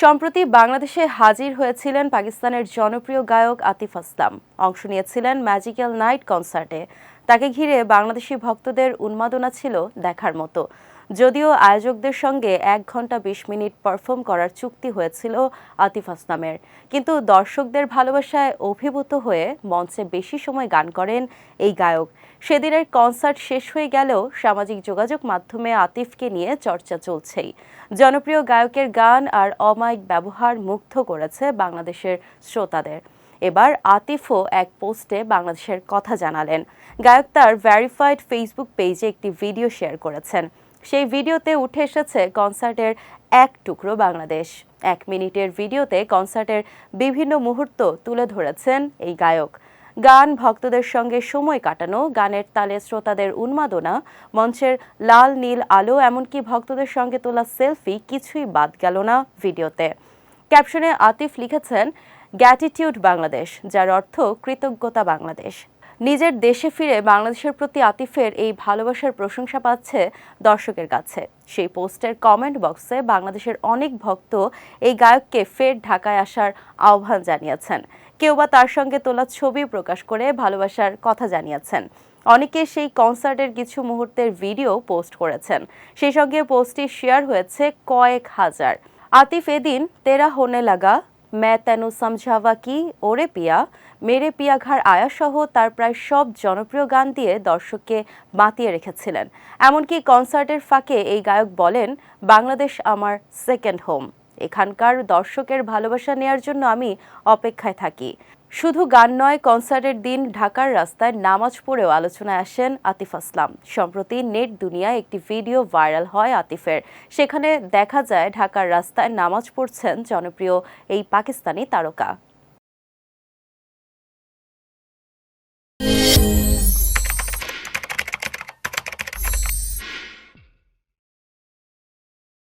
সম্প্রতি বাংলাদেশে হাজির হয়েছিলেন পাকিস্তানের জনপ্রিয় গায়ক আতিফ আসলাম। অংশ নিয়েছিলেন ম্যাজিক্যাল নাইট কনসার্টে। তাকে ঘিরে বাংলাদেশি ভক্তদের উন্মাদনা ছিল দেখার মতো। যদিও আয়োজকদের সঙ্গে 1 ঘন্টা 20 মিনিট পারফর্ম করার চুক্তি হয়েছিল আতিফ আসলামের, কিন্তু দর্শকদের ভালোবাসায় অভিভূত হয়ে মঞ্চে বেশি সময় গান করেন এই গায়ক। সেদিনের কনসার্ট শেষ হয়ে গেলেও সামাজিক যোগাযোগ মাধ্যমে আতিফকে নিয়ে চর্চা চলছেই। জনপ্রিয় গায়কের গান আর অমায়িক ব্যবহার মুগ্ধ করেছে বাংলাদেশের শ্রোতাদের। এবার আতিফও এক পোস্টে বাংলাদেশের কথা জানালেন। গায়ক তার ভেরিফাইড ফেসবুক পেজে একটি ভিডিও শেয়ার করেছেন। সেই ভিডিওতে উঠে এসেছে কনসার্টের এক টুকরো বাংলাদেশ। 1 মিনিটের ভিডিওতে কনসার্টের বিভিন্ন মুহূর্ত তুলে ধরেছেন এই গায়ক। গান, ভক্তদের সঙ্গে সময় কাটানো, গানের তালে শ্রোতাদের উন্মাদনা, মঞ্চের লাল নীল আলো, এমনকি ভক্তদের সঙ্গে তোলা সেলফি কিছুই বাদ গেল না ভিডিওতে। ক্যাপশনে আতিফ লিখেছেন, গ্র্যাটিটিউড বাংলাদেশ, যার অর্থ কৃতজ্ঞতা বাংলাদেশ। নিজের দেশে ফিরে বাংলাদেশের প্রতি আতিফের এই ভালোবাসার প্রশংসা পাচ্ছে দর্শকের কাছে। সেই পোস্টের কমেন্ট বক্সে বাংলাদেশের অনেক ভক্ত এই গায়ককে ফের ঢাকায় আসার আহ্বান জানিয়েছেন। কেউ বা তার সঙ্গে তোলা ছবি প্রকাশ করে ভালোবাসার কথা জানিয়েছেন। অনেকে সেই কনসার্টের কিছু মুহূর্তের ভিডিও পোস্ট করেছেন। সেই সঙ্গে পোস্টটি শেয়ার হয়েছে কয়েক হাজার। আতিফ এদিন তেরা হোনে লাগা, मैं तेनू समझावा की, ওরে পিয়া, মেরে পিয়া ঘর আয়া সহ তার প্রায় সব জনপ্রিয় গান দিয়ে দর্শককে মাতিয়ে রেখেছিলেন। এমনকি কনসার্টের ফাঁকে এই গায়ক বলেন, বাংলাদেশ আমার সেকেন্ড হোম। এখানকার দর্শকের ভালোবাসা নেয়ার জন্য আমি অপেক্ষায় থাকি। শুধু গান নয়, কনসার্টের দিন ঢাকার রাস্তায় নামাজ পড়েও আলোচনায় আসেন আতিফ আসলাম। সম্প্রতি নেট দুনিয়ায় একটি ভিডিও ভাইরাল হয় আতিফের। সেখানে দেখা যায় ঢাকার রাস্তায় নামাজ পড়ছেন জনপ্রিয় এই পাকিস্তানি তারকা।